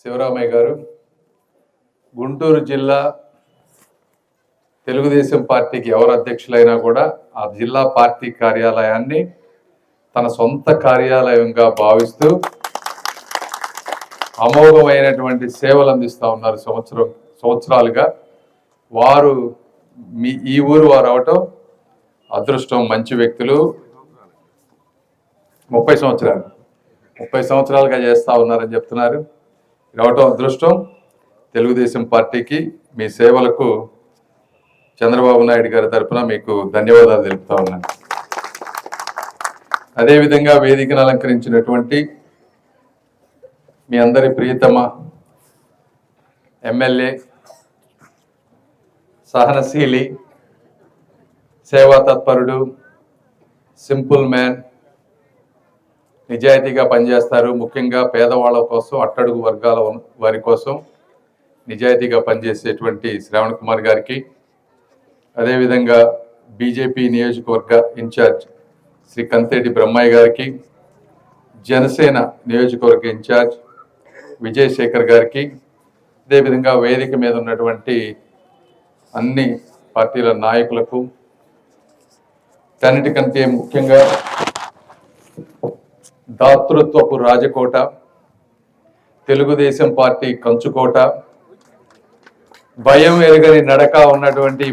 శివరామయ్య గారు గుంటూరు జిల్లా తెలుగుదేశం పార్టీకి ఎవరు అధ్యక్షులైనా కూడా ఆ జిల్లా పార్టీ కార్యాలయాన్ని తన సొంత కార్యాలయంగా భావిస్తూ అమోఘమైనటువంటి సేవలు అందిస్తూ ఉన్నారు సంవత్సరాలుగా. వారు ఈ ఊరు వారు అవటం అదృష్టం. మంచి వ్యక్తులు 30 సంవత్సరాలుగా చేస్తూ ఉన్నారని చెప్తున్నారు. రావటం అదృష్టం. తెలుగుదేశం పార్టీకి మీ సేవలకు చంద్రబాబు నాయుడు గారి తరఫున మీకు ధన్యవాదాలు తెలుపుతా ఉన్నాను. అదేవిధంగా వేదికను అలంకరించినటువంటి మీ అందరి ప్రియతమ ఎమ్మెల్యే, సహనశీలి, సేవా తత్పరుడు, సింపుల్ మ్యాన్, నిజాయితీగా పనిచేస్తారు. ముఖ్యంగా పేదవాళ్ళ కోసం, అట్టడుగు వర్గాల వారి కోసం నిజాయితీగా పనిచేసేటువంటి శ్రావణ్ కుమార్ గారికి, అదేవిధంగా బీజేపీ నియోజకవర్గ ఇన్ఛార్జ్ శ్రీ కంతేటి బ్రహ్మయ్య గారికి, జనసేన నియోజకవర్గ ఇన్ఛార్జ్ విజయశేఖర్ గారికి, అదేవిధంగా వేదిక మీద ఉన్నటువంటి అన్ని పార్టీల నాయకులకు, అన్నిటికంటే ముఖ్యంగా దాతృత్వపు రాజకోట, తెలుగుదేశం పార్టీ కంచుకోట, భయం ఎరుగని నడక ఉన్నటువంటి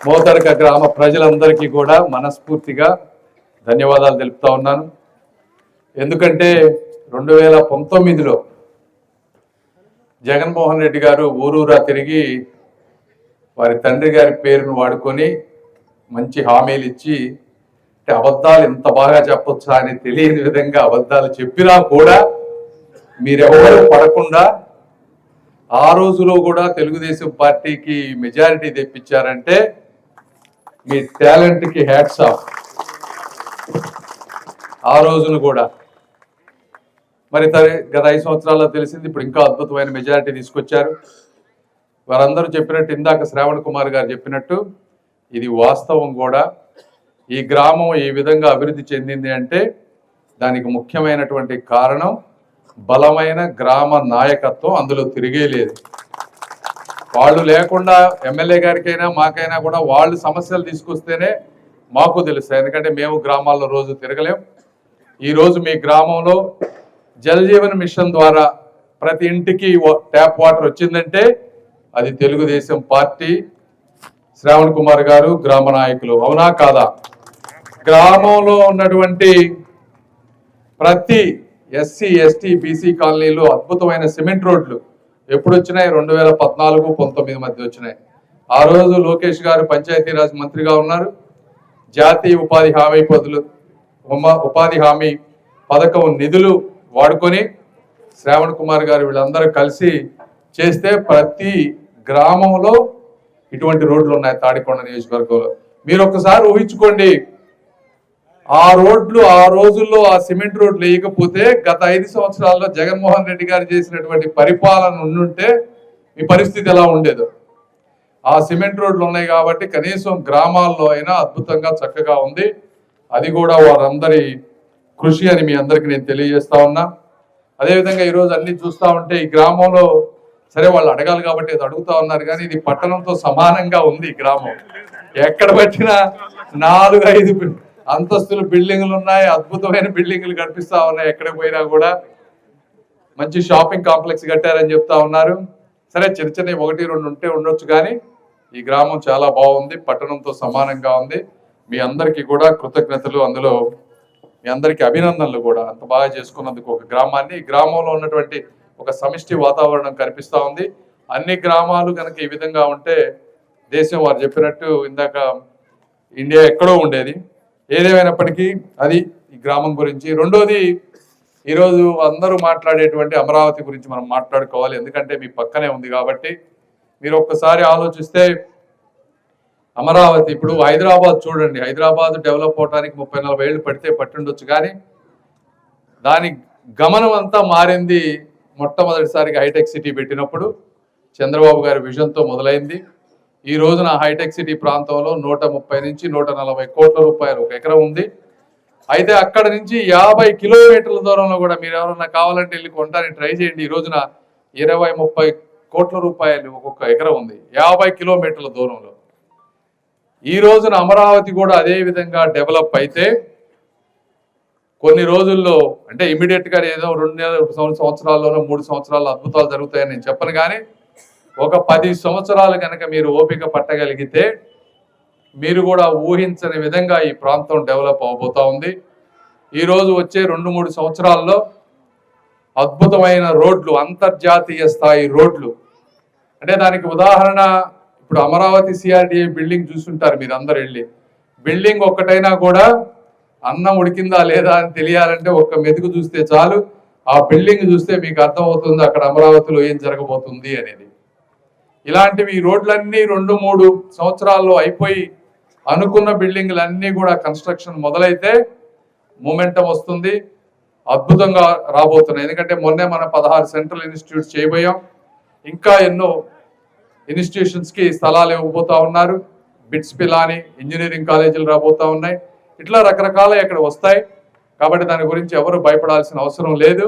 మోతడక గ్రామ ప్రజలందరికీ కూడా మనస్ఫూర్తిగా ధన్యవాదాలు తెలుపుతా ఉన్నాను. ఎందుకంటే 2019లో జగన్మోహన్ రెడ్డి గారు ఊరూరా తిరిగి వారి తండ్రి గారి పేరును వాడుకొని మంచి హామీలు ఇచ్చి, అంటే అబద్ధాలు ఎంత బాగా చెప్పొచ్చా అని తెలియని విధంగా అబద్ధాలు చెప్పినా కూడా మీరెవరు పడకుండా ఆ రోజులో కూడా తెలుగుదేశం పార్టీకి మెజారిటీ తెప్పించారంటే మీ టాలెంట్కి హ్యాట్స్ ఆఫ్. ఆ రోజును కూడా మరి గత 5 సంవత్సరాల్లో తెలిసింది, ఇప్పుడు ఇంకా అద్భుతమైన మెజారిటీ తీసుకొచ్చారు. వారందరూ చెప్పినట్టు, ఇందాక శ్రావణ్ కుమార్ గారు చెప్పినట్టు, ఇది వాస్తవం కూడా. ఈ గ్రామం ఈ విధంగా అభివృద్ధి చెందింది అంటే దానికి ముఖ్యమైనటువంటి కారణం బలమైన గ్రామ నాయకత్వం. అందులో తిరిగే లేదు. వాళ్ళు లేకుండా ఎమ్మెల్యే గారికైనా మాకైనా కూడా వాళ్ళు సమస్యలు తీసుకొస్తేనే మాకు తెలుస్తాయి. ఎందుకంటే మేము గ్రామాల్లో రోజు తిరగలేం. ఈరోజు మీ గ్రామంలో జల్ జీవన్ మిషన్ ద్వారా ప్రతి ఇంటికి ట్యాప్ వాటర్ వచ్చిందంటే అది తెలుగుదేశం పార్టీ, శ్రావణ్ కుమార్ గారు, గ్రామ నాయకులు. అవునా కాదా? గ్రామంలో ఉన్నటువంటి ప్రతి ఎస్సీ, ఎస్టీ, బీసీ కాలనీలో అద్భుతమైన సిమెంట్ రోడ్లు ఎప్పుడు వచ్చినాయి? 2014-19 మధ్య వచ్చినాయి. ఆ రోజు లోకేష్ గారు పంచాయతీరాజ్ మంత్రిగా ఉన్నారు. జాతీయ ఉపాధి హామీ పథకం నిధులు వాడుకొని శ్రావణ్ కుమార్ గారు వీళ్ళందరూ కలిసి చేస్తే ప్రతి గ్రామంలో ఇటువంటి రోడ్లు ఉన్నాయి. తాడికొండ నియోజకవర్గంలో మీరు ఒక్కసారి ఊహించుకోండి, ఆ రోడ్లు ఆ రోజుల్లో ఆ సిమెంట్ రోడ్లు వేయకపోతే గత 5 సంవత్సరాల్లో జగన్మోహన్ రెడ్డి గారు చేసినటువంటి పరిపాలన ఉండుంటే మీ పరిస్థితి ఎలా ఉండేదో. ఆ సిమెంట్ రోడ్లు ఉన్నాయి కాబట్టి కనీసం గ్రామాల్లో అయినా అద్భుతంగా చక్కగా ఉంది. అది కూడా వారందరి కృషి అని మీ అందరికీ నేను తెలియజేస్తా ఉన్నా. అదేవిధంగా ఈరోజు అన్ని చూస్తూ ఉంటే ఈ గ్రామంలో, సరే వాళ్ళు అడగాలి కాబట్టి అది అడుగుతా ఉన్నారు, కానీ ఇది పట్టణంతో సమానంగా ఉంది. ఈ గ్రామం ఎక్కడ పెట్టినా 4-5 అంతస్తులు బిల్డింగ్లు ఉన్నాయి. అద్భుతమైన బిల్డింగ్లు కనిపిస్తా ఉన్నాయి. ఎక్కడికి పోయినా కూడా మంచి షాపింగ్ కాంప్లెక్స్ కట్టారని చెప్తా ఉన్నారు. సరే చిన్న చిన్న 1-2 ఉండొచ్చు, కానీ ఈ గ్రామం చాలా బాగుంది, పట్టణంతో సమానంగా ఉంది. మీ అందరికీ కూడా కృతజ్ఞతలు, అందులో మీ అందరికీ అభినందనలు కూడా. అంత బాగా చేసుకున్నందుకు ఒక గ్రామాన్ని, ఈ గ్రామంలో ఉన్నటువంటి ఒక సమిష్టి వాతావరణం కనిపిస్తూ ఉంది. అన్ని గ్రామాలు కనుక ఈ విధంగా ఉంటే దేశం, వారు చెప్పినట్టు ఇందాక, ఇండియా ఎక్కడో ఉండేది. ఏదేమైనప్పటికీ అది ఈ గ్రామం గురించి. రెండోది, ఈరోజు అందరూ మాట్లాడేటువంటి అమరావతి గురించి మనం మాట్లాడుకోవాలి. ఎందుకంటే మీ పక్కనే ఉంది కాబట్టి. మీరు ఒక్కసారి ఆలోచిస్తే అమరావతి, ఇప్పుడు హైదరాబాద్ చూడండి, హైదరాబాద్ డెవలప్ అవడానికి 30-40 ఏళ్ళు పట్టుండొచ్చు, కానీ దాని గమనం అంతా మారింది మొట్టమొదటిసారిగా హైటెక్ సిటీ పెట్టినప్పుడు. చంద్రబాబు గారి విజన్తో మొదలైంది. ఈ రోజున హైటెక్ సిటీ ప్రాంతంలో 130 నుంచి 140 కోట్ల రూపాయలు ఒక ఎకరం ఉంది. అయితే అక్కడ నుంచి 50 కిలోమీటర్ల దూరంలో కూడా మీరు ఎవరన్నా కావాలంటే వెళ్ళి కొనడానికి ట్రై చేయండి. ఈ రోజున 20-30 కోట్ల రూపాయలు ఒక్కొక్క ఎకరం ఉంది 50 కిలోమీటర్ల దూరంలో. ఈ రోజున అమరావతి కూడా అదే విధంగా డెవలప్ అయితే కొన్ని రోజుల్లో, అంటే ఇమీడియట్ గా ఏదో 2 సంవత్సరాల్లోనో 3 సంవత్సరాల్లో అద్భుతాలు జరుగుతాయని నేను చెప్పను, కానీ ఒక 10 సంవత్సరాలు కనుక మీరు ఓపిక పట్టగలిగితే మీరు కూడా ఊహించని విధంగా ఈ ప్రాంతం డెవలప్ అవబోతా ఉంది. ఈరోజు వచ్చే 2-3 సంవత్సరాల్లో అద్భుతమైన రోడ్లు, అంతర్జాతీయ స్థాయి రోడ్లు. అంటే దానికి ఉదాహరణ ఇప్పుడు అమరావతి సిఆర్డిఏ బిల్డింగ్ చూస్తుంటారు మీరు అందరు వెళ్ళి. బిల్డింగ్ ఒక్కటైనా కూడా అన్నం ఉడికిందా లేదా అని తెలియాలంటే ఒక్క మెతుకు చూస్తే చాలు. ఆ బిల్డింగ్ చూస్తే మీకు అర్థమవుతుంది అక్కడ అమరావతిలో ఏం జరగబోతుంది అనేది. ఇలాంటివి ఈ రోడ్లన్నీ 2-3 సంవత్సరాల్లో అయిపోయి అనుకున్న బిల్డింగ్లన్నీ కూడా కన్స్ట్రక్షన్ మొదలైతే మూమెంటం వస్తుంది, అద్భుతంగా రాబోతున్నాయి. ఎందుకంటే మొన్నే మనం 16 సెంట్రల్ ఇన్స్టిట్యూట్స్ చేయబోయాం. ఇంకా ఎన్నో ఇన్స్టిట్యూషన్స్కి స్థలాలు ఇవ్వబోతా ఉన్నారు. బిట్స్ పిలాని ఇంజనీరింగ్ కాలేజీలు రాబోతా ఉన్నాయి. ఇట్లా రకరకాల ఇక్కడ వస్తాయి. కాబట్టి దాని గురించి ఎవరు భయపడాల్సిన అవసరం లేదు.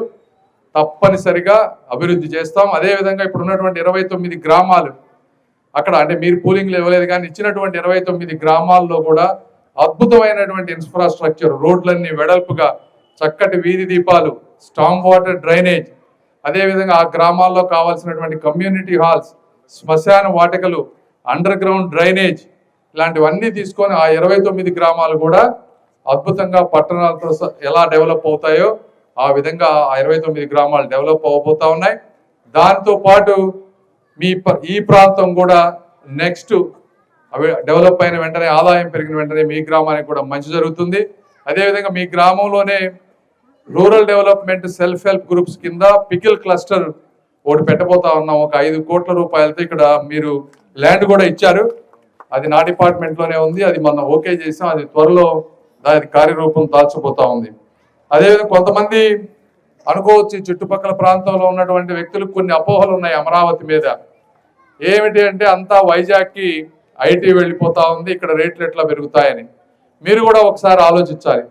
తప్పనిసరిగా అభివృద్ధి చేస్తాం. అదేవిధంగా ఇప్పుడు ఉన్నటువంటి 29 గ్రామాలు అక్కడ, అంటే మీరు పూలింగ్లు ఇవ్వలేదు కానీ ఇచ్చినటువంటి 29 గ్రామాల్లో కూడా అద్భుతమైనటువంటి ఇన్ఫ్రాస్ట్రక్చర్, రోడ్లన్నీ వెడల్పుగా, చక్కటి వీధి దీపాలు, స్టామ్ వాటర్ డ్రైనేజ్, అదేవిధంగా ఆ గ్రామాల్లో కావాల్సినటువంటి కమ్యూనిటీ హాల్స్, శ్మశాన వాటికలు, అండర్ గ్రౌండ్ డ్రైనేజ్, ఇలాంటివన్నీ తీసుకొని ఆ 29 గ్రామాలు కూడా అద్భుతంగా పట్టణాలతో ఎలా డెవలప్ అవుతాయో ఆ విధంగా ఆ 29 గ్రామాలు డెవలప్ అవబోతా ఉన్నాయి. దాంతో పాటు ఈ ప్రాంతం కూడా నెక్స్ట్ డెవలప్ అయిన వెంటనే, ఆదాయం పెరిగిన వెంటనే మీ గ్రామానికి కూడా మంచి జరుగుతుంది. అదేవిధంగా మీ గ్రామంలోనే rural development self help groups కింద పికిల్ క్లస్టర్ ఒకటి పెట్టబోతా ఉన్నాం. ఒక 5 కోట్ల రూపాయలతో ఇక్కడ మీరు ల్యాండ్ కూడా ఇచ్చారు. అది నా డిపార్ట్మెంట్లోనే ఉంది. అది మనం ఓకే చేసాం. అది త్వరలో దాని కార్యరూపం దాల్చబోతా ఉంది. అదేవిధంగా కొంతమంది అనుకోవచ్చు చుట్టుపక్కల ప్రాంతంలో ఉన్నటువంటి వ్యక్తులకు కొన్ని అపోహలు ఉన్నాయి అమరావతి మీద. ఏమిటి అంటే అంతా వైజాగ్కి ఐటీ వెళ్ళిపోతా ఉంది, ఇక్కడ రేట్లు ఎట్లా పెరుగుతాయని. మీరు కూడా ఒకసారి ఆలోచించాలి.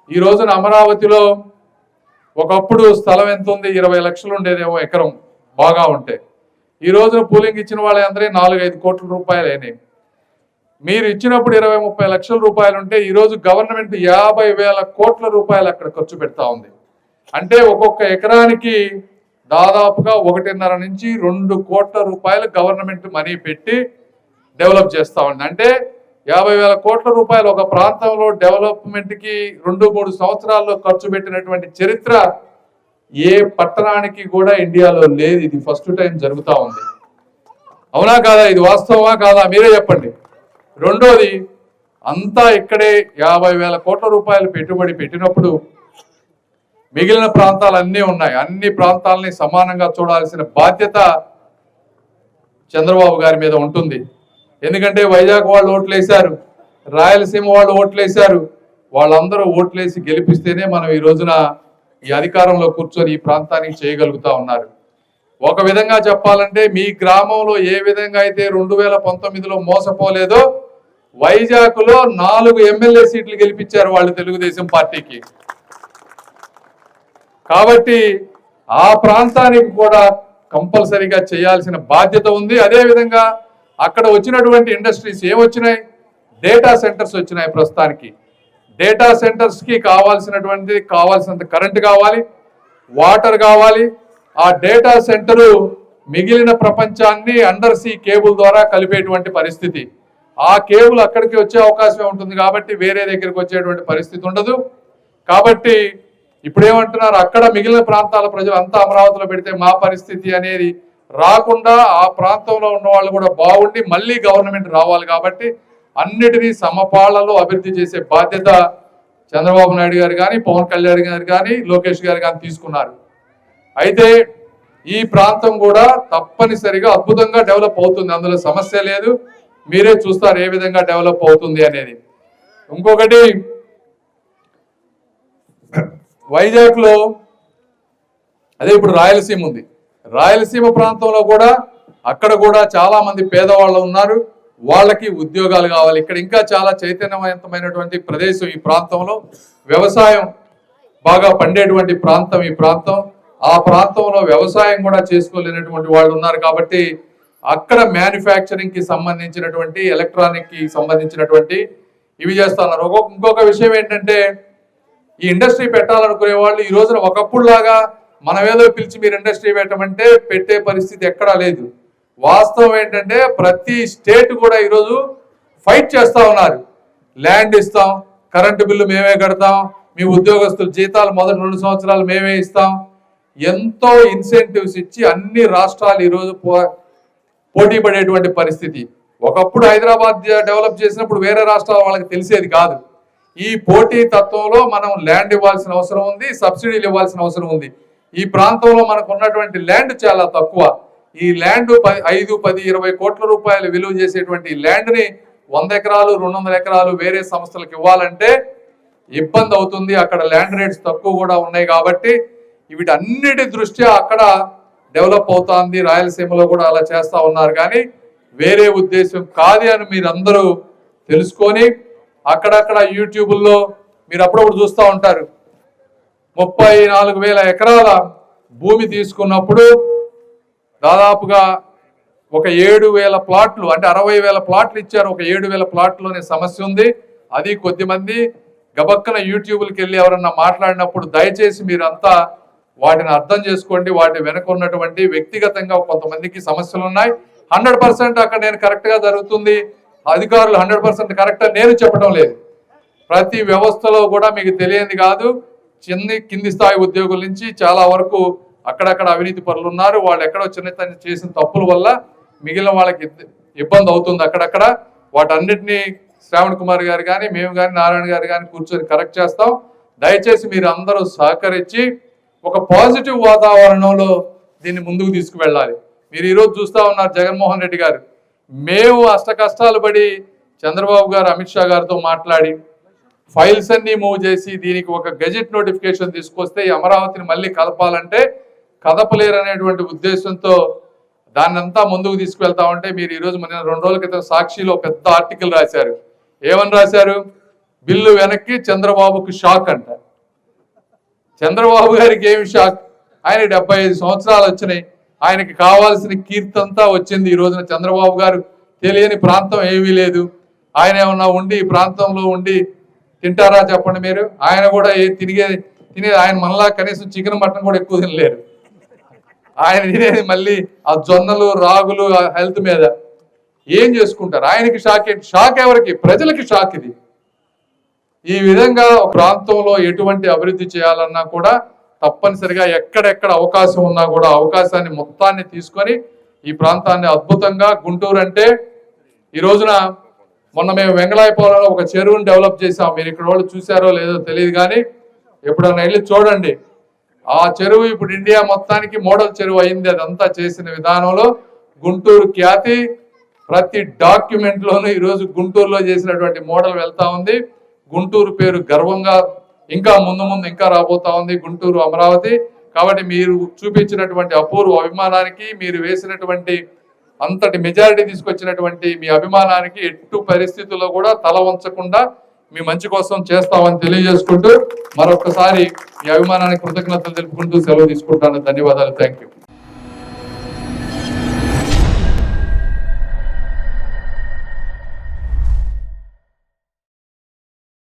ఈ రోజున అమరావతిలో ఒకప్పుడు స్థలం ఎంత ఉంది? 20 లక్షలు ఉండేదేమో ఎకరం బాగా ఉంటే. ఈ రోజున పూలింగ్ ఇచ్చిన వాళ్ళందరూ 4-5 కోట్ల రూపాయలు అయినాయి. మీరు ఇచ్చినప్పుడు 20-30 లక్షల రూపాయలు ఉంటే ఈరోజు గవర్నమెంట్ 50,000 కోట్ల రూపాయలు అక్కడ ఖర్చు పెడతా ఉంది. అంటే ఒక్కొక్క ఎకరానికి దాదాపుగా 1.5 నుంచి 2 కోట్ల రూపాయలు గవర్నమెంట్ మనీ పెట్టి డెవలప్ చేస్తూ ఉంది. అంటే 50,000 కోట్ల రూపాయలు ఒక ప్రాంతంలో డెవలప్మెంట్కి 2-3 సంవత్సరాల్లో ఖర్చు పెట్టినటువంటి చరిత్ర ఏ పట్టణానికి కూడా ఇండియాలో లేదు. ఇది ఫస్ట్ టైం జరుగుతూ ఉంది. అవునా కాదా? ఇది వాస్తవమా కాదా? మీరే చెప్పండి. రెండోది, అంతా ఇక్కడే 50,000 కోట్ల రూపాయలు పెట్టుబడి పెట్టినప్పుడు మిగిలిన ప్రాంతాలు అన్నీ ఉన్నాయి. అన్ని ప్రాంతాలని సమానంగా చూడాల్సిన బాధ్యత చంద్రబాబు గారి మీద ఉంటుంది. ఎందుకంటే వైజాగ్ వాళ్ళు ఓట్లేశారు, రాయలసీమ వాళ్ళు ఓట్లేశారు. వాళ్ళందరూ ఓట్లేసి గెలిపిస్తేనే మనం ఈ రోజున ఈ అధికారంలో కూర్చొని ఈ ప్రాంతానికి చేయగలుగుతా ఉన్నారు. ఒక విధంగా చెప్పాలంటే మీ గ్రామంలో ఏ విధంగా అయితే 2019లో మోసపోలేదో వైజాగ్లో 4 ఎమ్మెల్యే సీట్లు గెలిపించారు వాళ్ళు తెలుగుదేశం పార్టీకి. కాబట్టి ఆ ప్రాంతానికి కూడా కంపల్సరీగా చేయాల్సిన బాధ్యత ఉంది. అదేవిధంగా అక్కడ వచ్చినటువంటి ఇండస్ట్రీస్ ఏమొచ్చినాయి? డేటా సెంటర్స్ వచ్చినాయి. ప్రస్తుతానికి డేటా సెంటర్స్కి కావాల్సినంత కరెంట్ కావాలి, వాటర్ కావాలి. ఆ డేటా సెంటరు మిగిలిన ప్రపంచాన్ని అండర్ సీ కేబుల్ ద్వారా కలిపేటువంటి పరిస్థితి. ఆ కేబుల్ అక్కడికి వచ్చే అవకాశం ఉంటుంది కాబట్టి వేరే దగ్గరికి వచ్చేటువంటి పరిస్థితి ఉండదు. కాబట్టి ఇప్పుడు ఏమంటున్నారు, అక్కడ మిగిలిన ప్రాంతాల ప్రజలు అంతా అమరావతిలో పెడితే మా పరిస్థితి అనేది రాకుండా ఆ ప్రాంతంలో ఉన్న వాళ్ళు కూడా బాగుండి మళ్ళీ గవర్నమెంట్ రావాలి. కాబట్టి అన్నిటినీ సమపాళ్లలో అభివృద్ధి చేసే బాధ్యత చంద్రబాబు నాయుడు గారు కానీ, పవన్ కళ్యాణ్ గారు కానీ, లోకేష్ గారు కానీ తీసుకున్నారు. అయితే ఈ ప్రాంతం కూడా తప్పనిసరిగా అద్భుతంగా డెవలప్ అవుతుంది. అందులో సమస్య లేదు. మీరే చూస్తారు ఏ విధంగా డెవలప్ అవుతుంది అనేది. ఇంకొకటి, వైజాగ్లో అదే ఇప్పుడు రాయలసీమ ఉంది. రాయలసీమ ప్రాంతంలో కూడా అక్కడ కూడా చాలా మంది పేదవాళ్ళు ఉన్నారు. వాళ్ళకి ఉద్యోగాలు కావాలి. ఇక్కడ ఇంకా చాలా చైతన్యవంతమైనటువంటి ప్రదేశం ఈ ప్రాంతంలో. వ్యవసాయం బాగా పండేటువంటి ప్రాంతం ఈ ప్రాంతం. ఆ ప్రాంతంలో వ్యవసాయం కూడా చేసుకోలేనటువంటి వాళ్ళు ఉన్నారు కాబట్టి అక్కడ మ్యానుఫ్యాక్చరింగ్ కి సంబంధించినటువంటి ఎలక్ట్రానిక్ కి సంబంధించినటువంటి ఇవి చేస్తా ఉన్నారు. ఇంకొక విషయం ఏంటంటే ఈ ఇండస్ట్రీ పెట్టాలనుకునే వాళ్ళు ఈ రోజున ఒకప్పుడు లాగా మనమేదో పిలిచి మీరు ఇండస్ట్రీ పెట్టమంటే పెట్టే పరిస్థితి ఎక్కడా లేదు. వాస్తవం ఏంటంటే ప్రతి స్టేట్ కూడా ఈరోజు ఫైట్ చేస్తా ఉన్నారు. ల్యాండ్ ఇస్తాం, కరెంటు బిల్లు మేమే కడతాం, మీ ఉద్యోగస్తుల జీతాలు మొదటి 2 సంవత్సరాలు మేమే ఇస్తాం, ఎంతో ఇన్సెంటివ్స్ ఇచ్చి అన్ని రాష్ట్రాలు ఈరోజు పోటీ పడేటువంటి పరిస్థితి. ఒకప్పుడు హైదరాబాద్ డెవలప్ చేసినప్పుడు వేరే రాష్ట్రాల వాళ్ళకి తెలిసేది కాదు. ఈ పోటీ తత్వంలో మనం ల్యాండ్ ఇవ్వాల్సిన అవసరం ఉంది, సబ్సిడీలు ఇవ్వాల్సిన అవసరం ఉంది. ఈ ప్రాంతంలో మనకు ఉన్నటువంటి ల్యాండ్ చాలా తక్కువ. ఈ ల్యాండ్ 5, 10, 20 కోట్ల రూపాయలు విలువ చేసేటువంటి ల్యాండ్ ని 100 ఎకరాలు 200 ఎకరాలు వేరే సంస్థలకు ఇవ్వాలంటే ఇబ్బంది అవుతుంది. అక్కడ ల్యాండ్ రేట్స్ తక్కువ కూడా ఉన్నాయి కాబట్టి వీటన్నిటి దృష్ట్యా అక్కడ డెవలప్ అవుతుంది. రాయలసీమలో కూడా అలా చేస్తా ఉన్నారు కానీ వేరే ఉద్దేశం కాదు అని మీరందరూ తెలుసుకొని అక్కడక్కడ యూట్యూబ్లో మీరు అప్పుడప్పుడు చూస్తూ ఉంటారు. 34,000 ఎకరాల భూమి తీసుకున్నప్పుడు దాదాపుగా ఒక 7,000 ప్లాట్లు అంటే 60,000 ప్లాట్లు ఇచ్చారు. ఒక 7,000 ప్లాట్లోనే సమస్య ఉంది. అది కొద్దిమంది గబక్కన యూట్యూబ్కి వెళ్ళి ఎవరన్నా మాట్లాడినప్పుడు దయచేసి మీరంతా వాటిని అర్థం చేసుకోండి. వాటి వెనక ఉన్నటువంటి వ్యక్తిగతంగా కొంతమందికి సమస్యలు ఉన్నాయి. 100% అక్కడ నేను కరెక్ట్గా జరుగుతుంది, అధికారులు 100% కరెక్ట్ అని నేను చెప్పడం లేదు. ప్రతి వ్యవస్థలో కూడా మీకు తెలియంది కాదు, కింది స్థాయి ఉద్యోగుల నుంచి చాలా వరకు అక్కడక్కడ అవినీతి పరులు ఉన్నారు. వాళ్ళు ఎక్కడో చిన్న చేసిన తప్పుల వల్ల మిగిలిన వాళ్ళకి ఇబ్బంది అవుతుంది అక్కడక్కడ. వాటన్నిటినీ శ్రావణ్ కుమార్ గారు కానీ మేము కానీ నారాయణ గారు కానీ కూర్చొని కరెక్ట్ చేస్తాం. దయచేసి మీరు అందరూ సహకరించి ఒక పాజిటివ్ వాతావరణంలో దీన్ని ముందుకు తీసుకువెళ్ళాలి. మీరు ఈరోజు చూస్తూ ఉన్నారు జగన్మోహన్ రెడ్డి గారు, మేము అష్ట కష్టాలు పడి చంద్రబాబు గారు అమిత్ షా గారితో మాట్లాడి ఫైల్స్ అన్ని మూవ్ చేసి దీనికి ఒక గెజెట్ నోటిఫికేషన్ తీసుకొస్తే ఈ అమరావతిని మళ్ళీ కదపాలంటే కదపలేరు అనేటువంటి ఉద్దేశంతో దాన్ని అంతా ముందుకు తీసుకువెళ్తా ఉంటే మీరు ఈరోజు మన 2 రోజుల క్రితం సాక్షిలో పెద్ద ఆర్టికల్ రాశారు. ఏమని రాశారు? బిల్లు వెనక్కి చంద్రబాబుకు షాక్ అంట. చంద్రబాబు గారికి ఏమి షాక్? ఆయన 75 సంవత్సరాలు వచ్చినాయి, ఆయనకి కావాల్సిన కీర్తి అంతా వచ్చింది. ఈ రోజున చంద్రబాబు గారు తెలియని ప్రాంతం ఏమీ లేదు. ఆయన ఏమన్నా ఉండి ఈ ప్రాంతంలో ఉండి తింటారా చెప్పండి మీరు? ఆయన కూడా తినేది ఆయన మనలా కనీసం చికెన్ మటన్ కూడా ఎక్కువ తినలేరు. ఆయన తినేది మళ్ళీ ఆ జొన్నలు రాగులు హెల్త్ మీద. ఏం చేసుకుంటారు? ఆయనకి షాక్. షాక్ ఎవరికి? ప్రజలకి షాక్ ఇది. ఈ విధంగా ఒక ప్రాంతంలో ఎటువంటి అభివృద్ధి చేయాలన్నా కూడా తప్పనిసరిగా ఎక్కడెక్కడ అవకాశం ఉన్నా కూడా అవకాశాన్ని మొత్తాన్ని తీసుకొని ఈ ప్రాంతాన్ని అద్భుతంగా గుంటూరు అంటే ఈ రోజున మొన్న మేము వెంగళాయపాలెంలో ఒక చెరువుని డెవలప్ చేసాం. మీరు ఇక్కడ వాళ్ళు చూసారో లేదో తెలియదు కానీ ఎప్పుడన్నా వెళ్ళి చూడండి. ఆ చెరువు ఇప్పుడు ఇండియా మొత్తానికి మోడల్ చెరువు అయింది. అదంతా చేసిన విధానంలో గుంటూరు ఖ్యాతి ప్రతి డాక్యుమెంట్ లోనూ ఈరోజు గుంటూరులో చేసినటువంటి మోడల్ వెళ్తా ఉంది. గుంటూరు పేరు గర్వంగా ఇంకా ముందు ఇంకా రాబోతా ఉంది గుంటూరు అమరావతి. కాబట్టి మీరు చూపించినటువంటి అపూర్వ అభిమానానికి, మీరు వేసినటువంటి అంతటి మెజారిటీ తీసుకొచ్చినటువంటి మీ అభిమానానికి ఎట్టు పరిస్థితుల్లో కూడా తల వంచకుండా మీ మంచి కోసం చేస్తామని తెలియజేసుకుంటూ మరొకసారి ఈ అభిమానానికి కృతజ్ఞతలు తెలుపుకుంటూ సెలవు తీసుకుంటాను. ధన్యవాదాలు. Thank you.